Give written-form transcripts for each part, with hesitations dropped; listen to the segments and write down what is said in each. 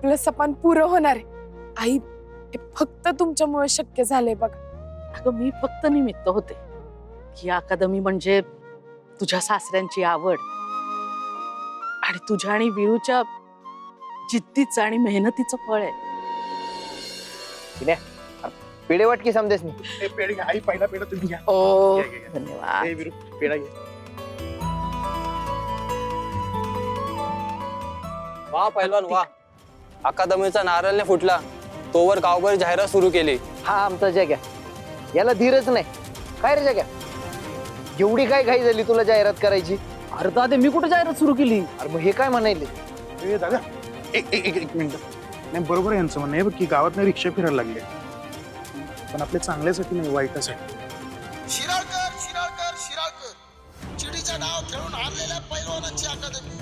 आपलं सपन पुरं होणार आहे आई. हे फक्त तुमच्यामुळे शक्य झालंय बघा. अगं मी फक्त निमित्त होते. ही अकादमी म्हणजे तुझ्या सासऱ्यांची आवड आणि तुझ्या आणि विरूच्या जिद्दीचं आणि मेहनतीचं फळ आहे. पेढे वाटकी समजेस नाही. पेढे घ्या आई, पहिला पेढा तुम्ही घ्या. ओ घ्या, घ्या, घ्या. धन्यवाद. ए, विरू, पेढा घ्या. वा पहिलवान वा. अकादमीचा नारळने फुटला तोवर गावभर जाहिरात सुरू केली. हा आमचा जग्या, याला धीरच नाही. काय रे जग्या, एवढी काय घाई झाली तुला जाहिरात करायची? अरे दादा मी कुठे जाहिरात सुरू केली? अरे मग हे काय म्हणायले? ए, दादा एक मिनिट. नाही बरोबर आहे यांचं म्हणणं आहे की गावात रिक्षा फिरायला लागले, पण आपल्या चांगल्यासाठी नाही, वाईटासाठी. शिराळकर शिराळकर शिराळकर चिडीचा डाव खेळून हारलेल्या पैलवानांची अकादमी.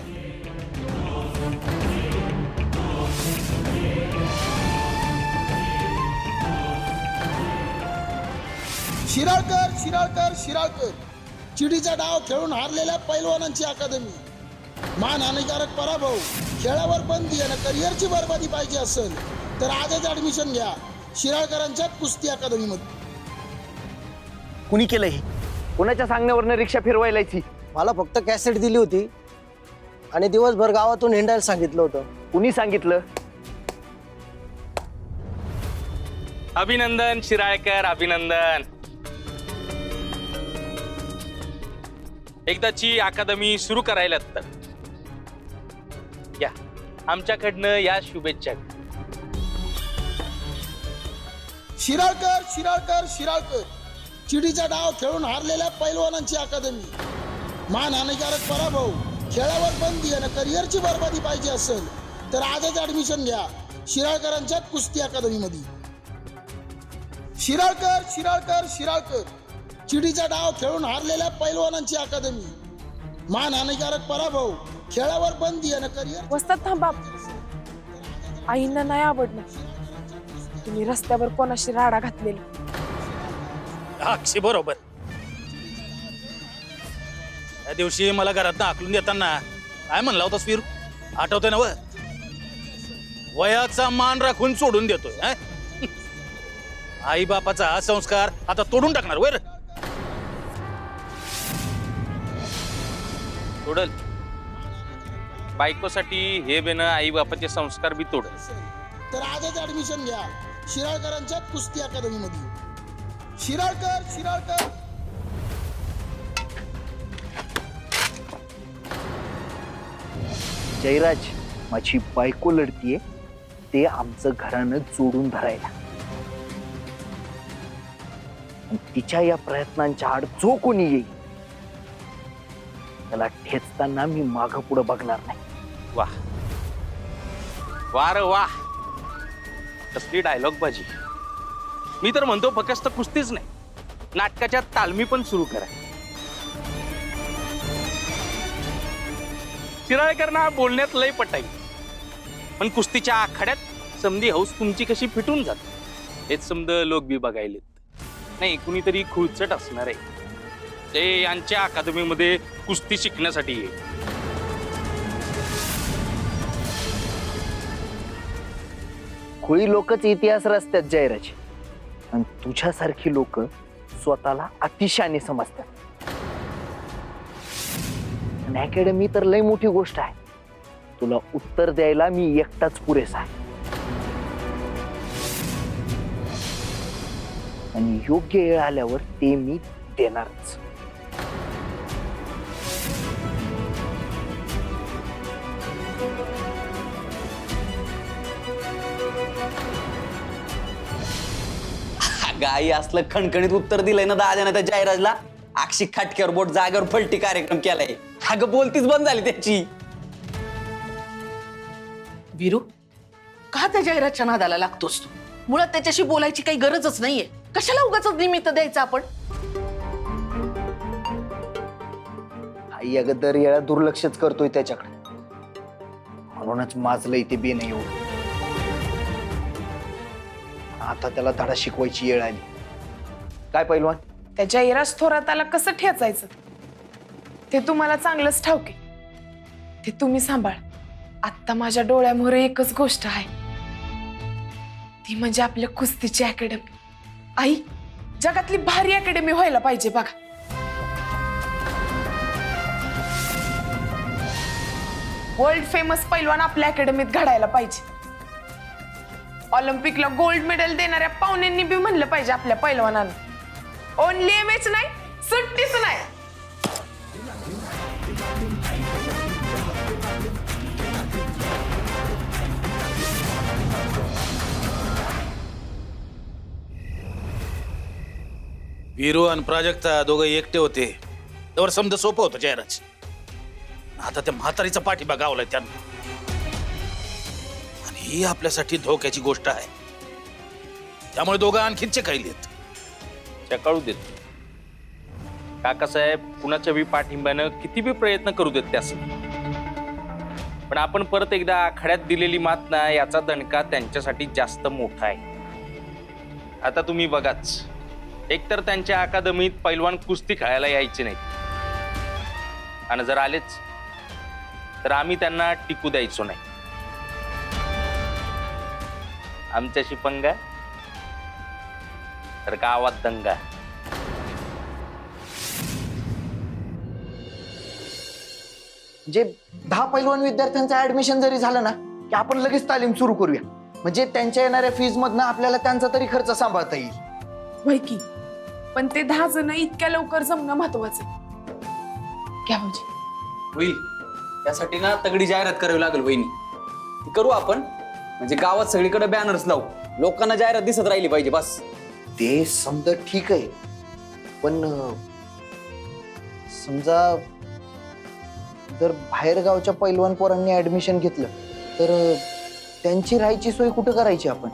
शिराळकर शिराळकर शिराळकर चिडीचा डाव खेळून हारलेल्या पैलवानांची अकादमी. मानहानिकारक पराभव, खेळावर बंदी आणि करिअरची बरबादी पाहिजे असेल तर आजच ऍडमिशन घ्या शिराळकरांच्या कुस्ती अकादमीमध्ये. कुणी केलं हे? कुणाच्या सांगण्यावरनं रिक्षा फिरवायलायची? मला फक्त कॅसेट दिली होती आणि दिवसभर गावातून हिंडायला सांगितलं होतं. कुणी सांगितलं? अभिनंदन शिराळकर, अभिनंदन. एकदाची अकादमी सुरू करायला तर या आमच्याकडनं या शुभेच्छा. शिराळकर शिराळकर शिराळकर चिडीचा डाव खेळून हारलेल्या पैलवानांची अकादमी. मानहानिकारक पराभव, खेळावर बंदी आणि करिअरची बरबादी पाहिजे असेल तर आजच ऍडमिशन घ्या शिराळकरांच्या कुस्ती अकादमीमध्ये. शिराळकर शिराळकर शिराळकर चिडीचा डाव खेळून हारलेल्या पैलवानांची अकादमी. मानहानिकारक पराभव, खेळावर बंदी आणि करिअर. वस्तात थांबा. आईंना नाही आवडलं तुम्ही रस्त्यावर कोणाशी राडा घातलेला. अक्षय बरोबर. त्या दिवशी मला घरात आकलून देताना काय म्हणला होतास वीर, आठवतंय ना? वयाचा मान राखून सोडून देतोय. आई बापाचा संस्कार आता तोडून टाकणार वर तोडल. बायकोसाठी हे बेनं आई बापाचे संस्कार बी तोडल. तर आजच ऍडमिशन घ्या शिराळकरांच्या कुस्ती अकादमीमध्ये. शिराळकर शिराळकर. जयराज, माझी बायको लढतीये ते आमचं घरानं जोडून धरायला. आणि तिच्या या प्रयत्नांच्या आड जो कोणी येईल त्याला ठेचताना मी मागं पुढं बघणार नाही. वाह वार वाह, कसली डायलॉग बाजी. मी तर म्हणतो फक्त कुस्तीच नाही, नाटकाच्या तालमी पण सुरू करा. शिराळकरांना बोलण्यात लय पटाई, पण कुस्तीच्या आखाड्यात समधी हौस तुमची कशी फिटून जाते हेच समद लोक बी बघायलेत. नाही कुणीतरी खुळचट असणार आहे ते यांच्या अकादमीमध्ये कुस्ती शिकण्यासाठी येईल. खुळी लोकच इतिहास रचतात जयराज, आणि तुझ्यासारखी लोक स्वतःला अतिशहाणे समजतात. अकॅडमी तर लय मोठी गोष्ट आहे, तुला उत्तर द्यायला मी एकटाच पुरेसा आहे. आणि योग्य वेळ आल्यावर ते मी देणारच. गाई असलं खणखणीत उत्तर दिलंय ना दादाने त्या जयराजला. अक्षी खाटक्यावर बोट जागेवर फलटी कार्यक्रम केलाय. अगं बोलतीच बंद झाली त्याची. वीरू, का त्या जाहिरातच्या नादाला लागतोस तू? मुळात त्याच्याशी बोलायची काही गरजच नाहीये. कशाला उगाच निमित्त द्यायचं आपण? आई अगं दर वेळा दुर्लक्षच करतोय त्याच्याकडे, म्हणूनच माजलंय ते बेन एवढं. आता त्याला धडा शिकवायची वेळ आली. काय पैलवान? त्या जयराज थोराताला कसं ठेचायचं ते तुम्हाला चांगलंच ठाऊके. ते तुम्ही सांभाळ. आत्ता माझ्या डोळ्यामोर एकच गोष्ट आहे, ती म्हणजे आपल्या कुस्तीची अकॅडमी. आई, जगातली भारी अकॅडमी व्हायला पाहिजे बघा. वर्ल्ड फेमस पैलवान आपल्या अकॅडमीत घडायला पाहिजे. ऑलिम्पिकला गोल्ड मेडल देणाऱ्या पाहुण्यांनी बी म्हणलं पाहिजे आपल्या पैलवानांना, ओनली एमएच नाही, सुट्टीच नाही. वीरू आणि प्राजक्ता दोघं एकटे होते त्यावर समजा सोपं होतं जयराज. आता त्या म्हातारीचा पाठिंबा गावलाय त्यांना, आणि ही आपल्यासाठी धोक्याची गोष्ट आहे. त्यामुळे दोघं आणखीन चेकायलेत. चकाळू देत काकासाहेब, कुणाच्या बी पाठिंब्यानं किती बी प्रयत्न करू देत त्यास, पण आपण परत एकदा आखाड्यात दिलेली मात ना, याचा दणका त्यांच्यासाठी जास्त मोठा आहे. आता तुम्ही बघाच, एकतर त्यांच्या अकादमीत पैलवान कुस्ती खेळायला यायचे नाहीत, आणि जर आलेच तर आम्ही त्यांना टिकू द्यायचो नाही. आमच्याशी पंगा तर गावात दंगा. म्हणजे 10 पैलवान विद्यार्थ्यांचं ऍडमिशन जरी झालं ना की आपण लगेच तालीम सुरू करूया. म्हणजे त्यांच्या येणाऱ्या फीज मधनं आपल्याला त्यांचा तरी खर्च सांभाळता येईल. होय की, पण ते 10 जण इतक्या लवकर जमणं महत्वाचं. क्या म्हणजे होईल त्यासाठी ना तगडी जाहिरात करावी लागेल वहिनी. ती करू आपण, म्हणजे गावात सगळीकडे बॅनर्स लावू, लोकांना जाहिरात दिसत राहिली पाहिजे बस. ते समजा ठीक आहे, पण समजा जर बाहेर गावच्या पैलवान पोरांनी ऍडमिशन घेतलं तर त्यांची राहायची सोय कुठं करायची आपण?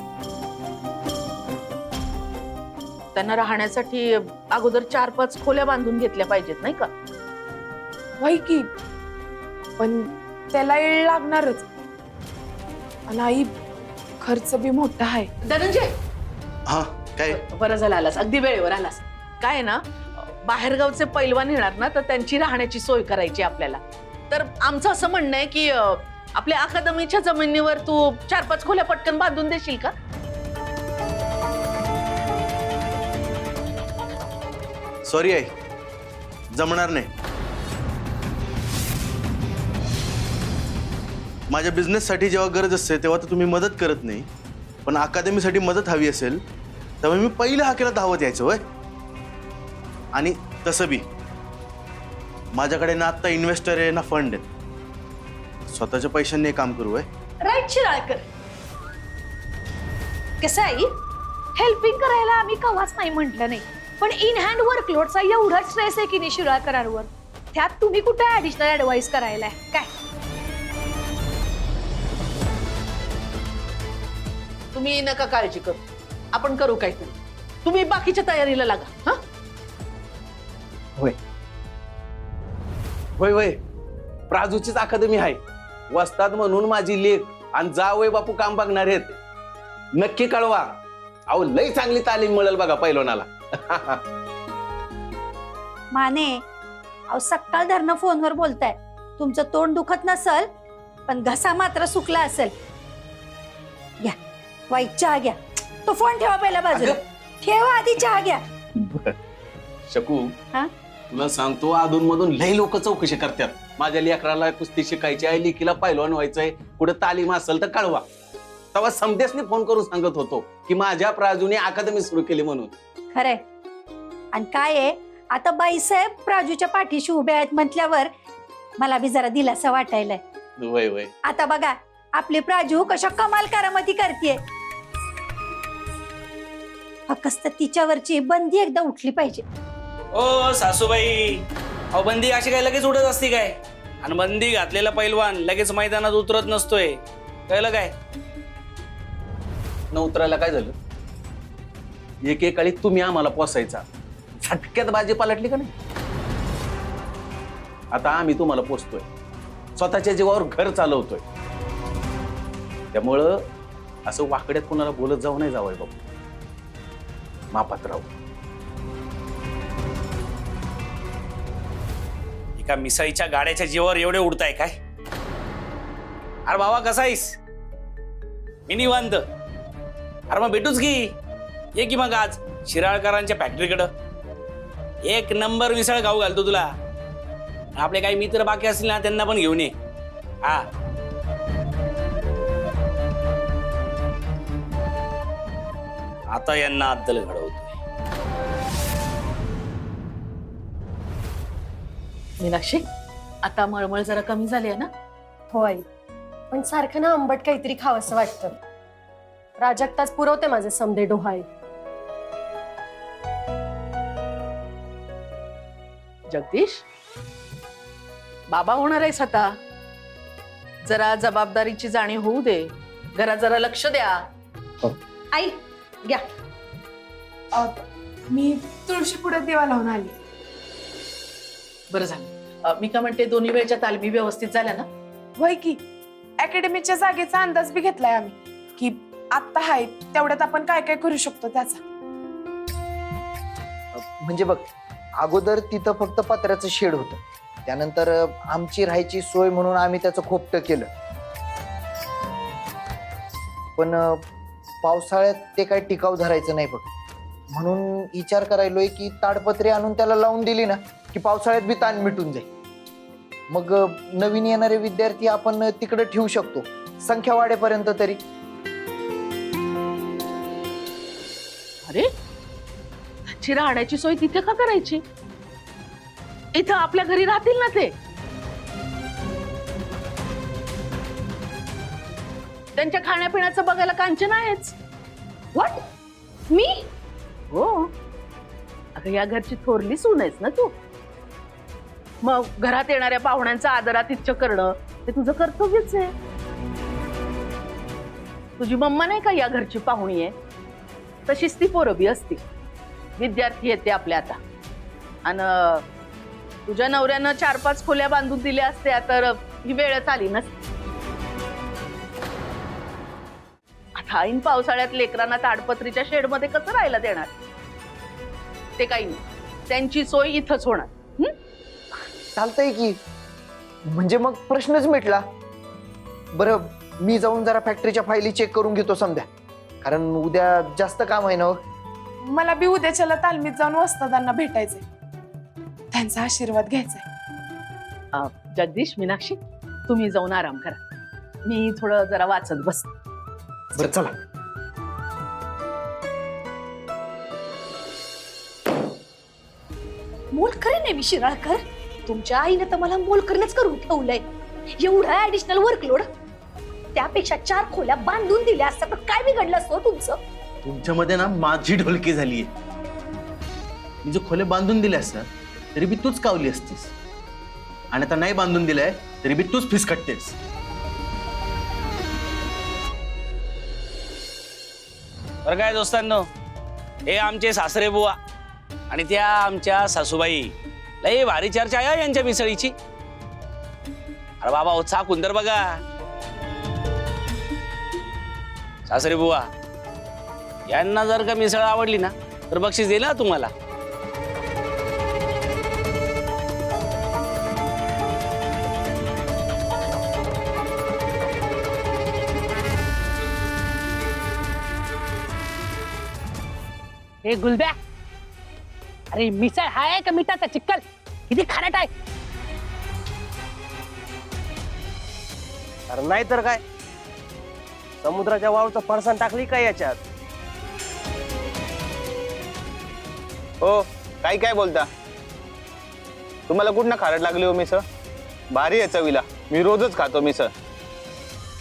त्यांना राहण्यासाठी अगोदर 4-5 खोल्या बांधून घेतल्या पाहिजेत नाही का? होय की, पण त्याला वेळ लागणारच. आणि आई, खर्च बी मोठा आहे. धनंजय, हा काय? बरं झालं आलास, अगदी वेळेवर आलास. काय आहे ना, बाहेरगावचे पैलवान येणार ना, तर त्यांची राहण्याची सोय करायची आपल्याला. तर आमचं असं म्हणणं आहे की आपल्या अकादमीच्या जमिनीवर तू 4-5 खोल्या पटकन बांधून देशील का? सॉरी आई, जमणार नाही. माझ्या बिझनेससाठी जेव्हा गरज असते तेव्हा तर तुम्ही मदत करत नाही, पण अकादमीसाठी मदत हवी असेल त्यामुळे मी पहिल्या हाकेला धावत यायचं होय. आणि तसं बी माझ्याकडे ना आत्ता इन्व्हेस्टर आहे ना फंड आहे. स्वतःच्या पैशांनी काम करू आहे. राईट शिराळकर. कसं आहे, हेल्पिंग करायला आम्ही कवाच नाही म्हटलं नाही, पण इन हँड वर्कलोडचा एवढा स्ट्रेस आहे की नाही शिराळकरांवर, त्यात तुम्ही कुठे ऍडिशनल ऍडवाइस करायला काय? तुम्ही नका काळजी करू, आपण करू काहीतरी. तुम्ही बाकीच्या तयारीला लागा. हा, होय होय होय, प्राजूचीच अकादमी आहे. वस्ताद म्हणून माझी लेख आणि जावई बापू काम बघणार आहेत. नक्की कळवा. अहो लई चांगली तालीम मिळेल बघा पैलवानाला. माने, अहो सकाळ धरणं फोनवर बोलताय, तुमचं तोंड दुखत नसल पण घसा मात्र सुकला असेल. घ्या वाईट चहा घ्या. तो फोन ठेवा पहिला बाजूला. ठेवा आधी चहा घ्या. शकू, हा? तुला सांगतो, अधून मधून लई लोक चौकशी करतात. माझ्या लेकराला कुस्ती शिकायची आहे, लेकीला पैलवान व्हायचंय, कुठे तालीम असेल तर कळवा. तेव्हा समदेशने फोन करून सांगत होतो की माझ्या प्राजूने अकादमी सुरू केली म्हणून. खरंय. आणि काय आहे, आता बाईसाहेब प्राजूच्या पाठीशी उभे आहेत म्हटल्यावर मला बी जरा दिलासा वाटायलाय. वय वय, आता बघा आपली प्राजू कशा कमाल करामती करते. फक्त तिच्यावरची बंदी एकदा उठली पाहिजे. ओ सासूबाई, अहो बंदी अशी काय लगेच उडत असते काय? आणि बंदी घातलेला पैलवान लगेच मैदानात उतरत नसतोय, कळलं काय? न उतरायला काय झालं? एकेकाळी तुम्ही आम्हाला पोसायचा, झटक्यात बाजी पालटली का नाही? आता आम्ही तुम्हाला पोसतोय, स्वतःच्या जीवावर घर चालवतोय. त्यामुळं असं वाकड्यात कोणाला बोलत जाऊ नाही जावंय बाबू. मापात राहू. एका मिसाईच्या गाड्याच्या जीवावर एवढे उडताय काय? अरे बाबा कसा आहेस? मी निवांत. अरे मग भेटूच की. ये की मग आज शिराळकरांच्या फॅक्टरीकडं. एक नंबर मिसळ खाऊ घालतो तुला. आपले काही मित्र बाकी असतील ना त्यांना पण घेऊन ये. हा आता यांना अद्दल घडवतोय. मीनाक्षी, आता मळमळ जरा कमी झाली आहे ना? होय, पण सारखं ना आंबट काहीतरी खावंसं वाटतं. प्राजक्ताच पुरवते माझे समदे डोहाळे. जगदीश, बाबा होणार आहेस आता. जरा जबाबदारीची जाणीव होऊ दे. घरात जरा लक्ष द्या. आई घ्या. मी तुळशी पुढे देवा लावून आली. बरं झालं. मी का म्हणते, दोन्ही वेळच्या तालमी व्यवस्थित झाल्या ना? होय की. अकॅडमीच्या जागेचा अंदाज बी घेतलाय आम्ही की आता आहे तेवढ्यात आपण काय काय करू शकतो त्याचा. म्हणजे बघ, अगोदर तिथं फक्त पत्र्याचं शेड होतं. त्यानंतर आमची राहायची सोय म्हणून आम्ही त्याचं खोपटं केलं. पण पावसाळ्यात ते काही टिकाव धरायचं नाही बघ. म्हणून विचार करायलोय की ताडपत्री आणून त्याला लावून दिली ना की पावसाळ्यात बी ताण मिटून जाईल. मग नवीन येणारे विद्यार्थी आपण तिकडे ठेवू शकतो, संख्या वाढेपर्यंत तरी. अरे, त्यांची राहण्याची सोय तिथे का करायची? इथं आपल्या घरी राहतील ना ते. त्यांच्या खाण्यापिण्याचं बघायला कांचन आहेच. व्हॉट? मी? हो, अगं या घरची थोरली सून आहेस ना तू. मग घरात येणाऱ्या पाहुण्यांचा आदरातिथ्य करणं हे तुझं कर्तव्यच आहे. तुझी मम्मा नाही का या घरची पाहुणी आहे, तशीच ती पोरं बी असती. विद्यार्थी येते आपल्या आता. आणि तुझ्या नवऱ्यानं 4-5 खोल्या बांधून दिल्या असत्या तर ही वेळच आली नसती. आता ऐन पावसाळ्यात लेकरांना ताडपत्रीच्या शेडमध्ये कसं राहायला देणार? ते काही नाही, त्यांची सोय इथंच होणार. चालतंय की. म्हणजे मग प्रश्नच मिटला. बरं, मी जाऊन जरा फॅक्टरीच्या फायली चेक करून घेतो समजा, कारण उद्या जास्त काम आहे ना. मला बी उद्याच्याला तालमीत जाऊन वस्तादांना भेटायचंय, त्यांचा आशीर्वाद घ्यायचाय. जगदीश, मीनाक्षी, तुम्ही जाऊन आराम करा. मी थोडं जरा वाचत बसते. बरं चला. मोलकरी नाही मी शिराळकर. तुमच्या आईने तर मला मोलकरीच करून ठेवलंय. एवढा ऍडिशनल वर्कलोड. त्यापेक्षा 4 खोल्या बांधून दिल्या असत्या तर काय बिघडलं असतं तुमचं? तुमच्यामध्ये ना माझी ढोलकी झालीये. मी जो खोले बांधून दिले असतात तरी बी तूच कावली असतीस, आणि आता नाही बांधून दिलाय तरी बी तूच फिसकटतेस. बरं काय दोस्तांनो, हे आमचे सासरे बुवा आणि त्या आमच्या सासूबाई. लय भारी चर्चा आहे यांच्या मिसळीची. अरे बाबा, उत्साह कुंदर बघा. सासरे बुवा, यांना जर का मिसळ आवडली ना तर बक्षीस देईल ना तुम्हाला. हे गुलब्या, अरे मिसळ हाय का मिठाचा चिक्कल? किती खारट आहे. अरे नाही तर काय, समुद्राच्या वाळूचं फरसाण टाकली काय याच्यात? हो, काय काय बोलता? तुम्हाला कुठनं खारट लागली हो मिसळ? भारी आहे चवीला. मी रोजच खातो मिसळ.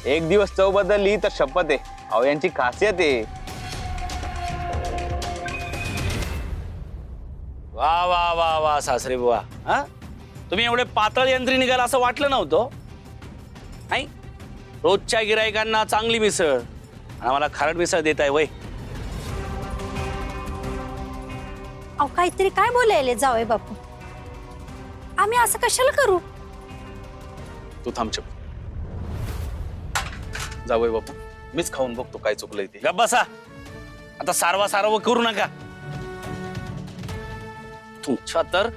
एक दिवस चव बदलली तर शपथ आहे. अहो, यांची खासियत आहे. वा वा वा वा सासरे बुवा, हा, तुम्ही एवढे पातळ यंत्री निघाल असं वाटलं नव्हतं. नाही, रोजच्या गिरायकांना चांगली मिसळ आणि आम्हाला खारट मिसळ देत आहे वय. अहो, काहीतरी काय बोलायले जावई बापू. आम्ही असं कशाला करू? तू थांब चप. जावई बापू, मीच खाऊन बघतो काय चुकलंय ते. गप्प बसा. आता सारवा सारव करू नका. तुमच्या तर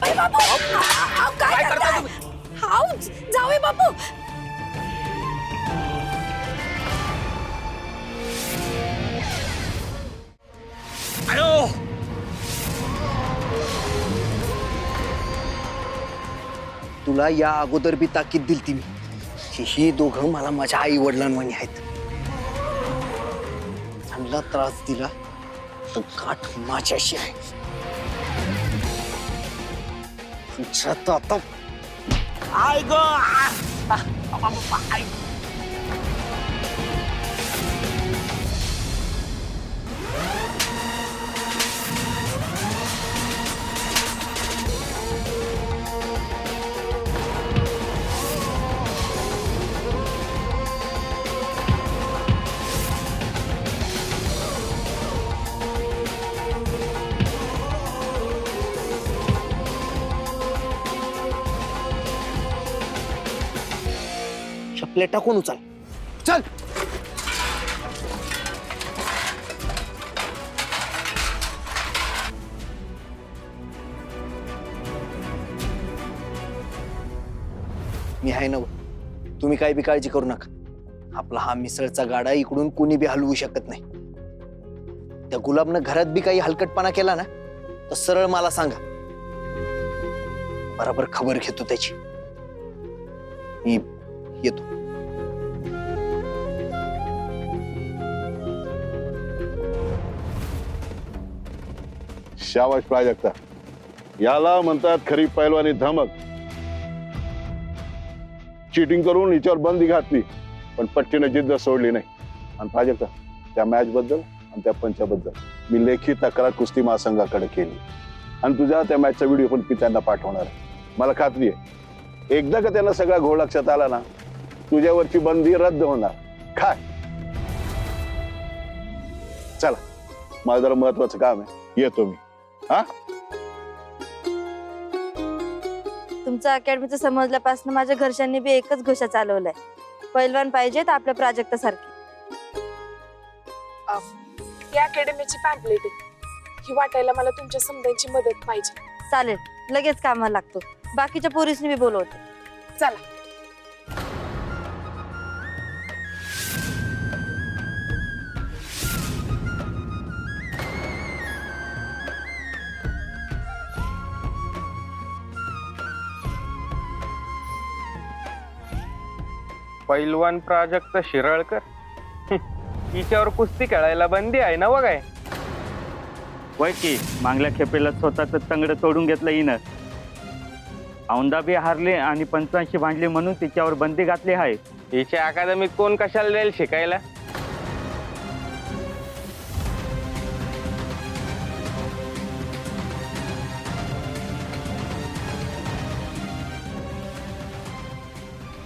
अरे बापू! काय करताय? हाव, जावे बापू. तुला या अगोदर बी ताकीद दिलती मी ही दोघं मला माझ्या आई वडिलांवानी आहेत. चांगला त्रास दिला तर गाठ माझ्याशी आहे. तुझ्यात आता आय ग चपले टाकून उचल. चल. मी आहे ना, तुम्ही काही बी काळजी करू नका. आपला हा मिसळचा गाडा इकडून कुणी बी हलवू शकत नाही. त्या गुलाबनं घरात बी काही हलकटपणा केला ना तर सरळ मला सांगा, बरोबर खबर घेतो त्याची. मी येतो. शाबाश प्राजक्ता, याला म्हणतात खरी पैलवानी धमक. चीटिंग करून हिच्यावर बंदी घातली पण पट्टीने जिद्द सोडली नाही. आणि प्राजक्ता, त्या मॅच बद्दल आणि त्या पंचाबद्दल मी लेखी तक्रार कुस्ती महासंघाकडे केली आणि तुझ्या त्या मॅचचा व्हिडिओ पण मी त्यांना पाठवणार आहे. मला खात्री आहे एकदा का त्यांना सगळा घोळ लक्षात आला ना, तुझ्यावरची बंदी रद्द होणार. काय चला, मला जरा महत्वाचं काम आहे, येतो मी. हा, तुमचं अकॅडमीचं समजल्यापासून माझ्या घरच्यांनी बी एकच घोषा चालवलाय, पैलवान पाहिजेत आपल्या प्राजक्तासारखी. या अकॅडमीची पॅम्पलेट ही वाटायला मला तुमच्या समजांची मदत पाहिजे. चालेल, लगेच कामाला लागतो. बाकीच्या पोरीसनी बी बोलवते. चला. पैलवान प्राजक्त शिराळकर, हिच्यावर कुस्ती खेळायला बंदी आहे ना बघाय. वय की मागल्या खेपेला स्वतःच तंगड तोडून घेतलं हिनं. औंदा बी हारले आणि 85 भांडले म्हणून तिच्यावर बंदी घातली आहे. हिच्या अकादमीत कोण कशाला जाईल शिकायला?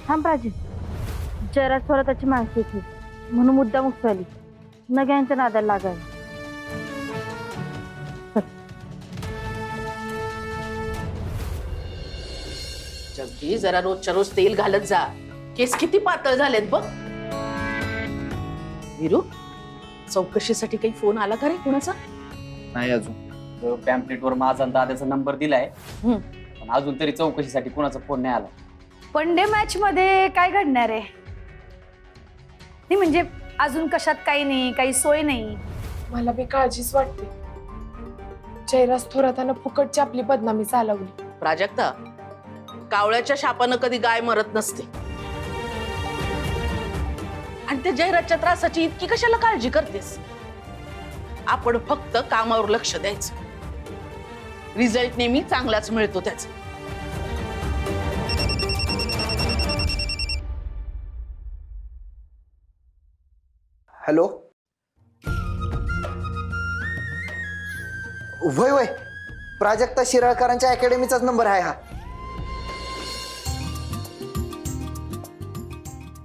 थांब प्राची, जरा थोडा त्याची माणसं येते म्हणून मुद्दा मुक्ताली नग्यांच्या नादाला लागायला. जगदी, जरा रोजच्या रोज तेल घालत जा. केस किती पातळ झालेत बघ. वीरू, चौकशीसाठी काही फोन आला का रे कुणाचा? नाही अजून. पॅम्पलेट वर माझा आणि दादाचा नंबर दिलाय, पण अजून तरी चौकशीसाठी कुणाचा फोन नाही आला. वन डे मॅच मध्ये काय घडणार आहे? नाही म्हणजे अजून कशात काही नाही, काही सोय नाही. मला बी काळजीच वाटते. जयराज थोरातानं फुकटची आपली बदनामी चालवली. प्राजक्ता, कावळ्याच्या शापानं कधी गाय मरत नसते. आणि त्या जयराजच्या त्रासाची इतकी कशाला काळजी करतेस? आपण फक्त कामावर लक्ष द्यायचं. रिझल्ट नेहमी चांगलाच मिळतो त्याचा. हॅलो. वय वय, प्राजक्ता शिराळकरांच्या अकॅडमीचाच नंबर आहे हा.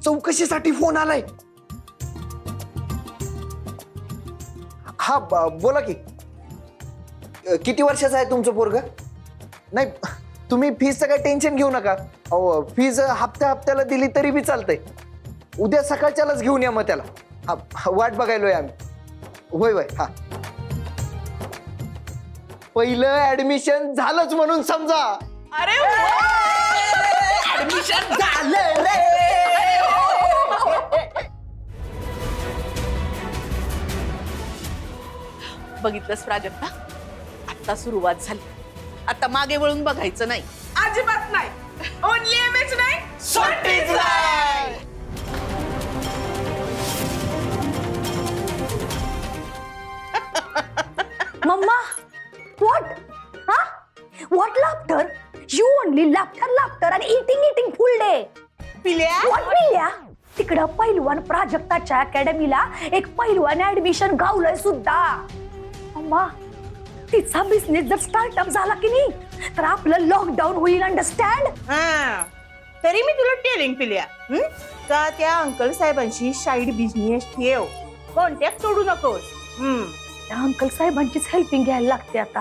चौकशीसाठी फोन आलाय. हा, बोला की. किती वर्षाचं आहे तुमचं पोरग? नाही, तुम्ही फीजचं काही टेन्शन घेऊ नका. अहो, फीज हप्त्याला दिली तरी बी चालतंय. उद्या सकाळच्यालाच घेऊन या मग त्याला. हा, वाट बघायलोय आम्ही. होय होय. हा, पहिलं ऍडमिशन झालंच म्हणून समजा. अरे ऍडमिशन झालं रे. बघितलंस प्राजक्ता, आता सुरुवात झाली. आता मागे वळून बघायचं नाही. अजिबात नाही. ओनली एमएच नाही, सुट्टीच नाही. मम्मा व्हॉट हा what laughter you only laughter आणि इटिंग फुल डे पिल्या व्हॉट पिल्या तिकडं पैलवान प्राजक्ताच्या अकॅडमीला एक पैलवान ऍडमिशन गावलंय सुद्धा. मम्मा तिचा बिझनेस जर स्टार्टअप झाला की नाही तर आपलं लॉकडाऊन होईल. अंडरस्टँड. तरी मी तुला टेलिंग पिल्या का त्या अंकल साहेबांशी साईड बिझनेस ठेव, कॉन्टॅक्ट सोडू नकोस. त्या अंकल साहेबांचीच हेल्पिंग घ्यायला लागते आता.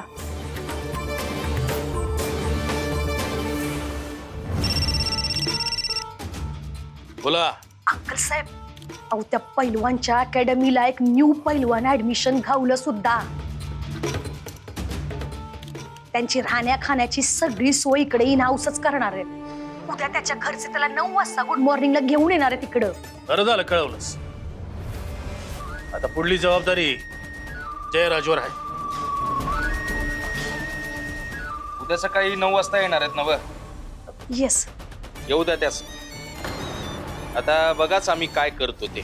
बोला. अंकल साहेब, अहो त्या पैलवानच्या अकॅडमीला एक न्यू पैलवान ऍडमिशन घावलं सुद्धा. त्यांची राहण्या खाण्याची सगळी सोय इकडे इन हाऊसच करणार आहे. उद्या त्याच्या घरचे त्याला 9 वाजता गुड मॉर्निंगला घेऊन येणार आहे तिकडं. बरं झालं कळवलंस. आता पुढली जबाबदारी जयराजवर आहे. उद्या सकाळी 9 वाजता येणार आहेत नव. येस. येऊ द्या त्यास. आता बघाच आम्ही काय करतो ते.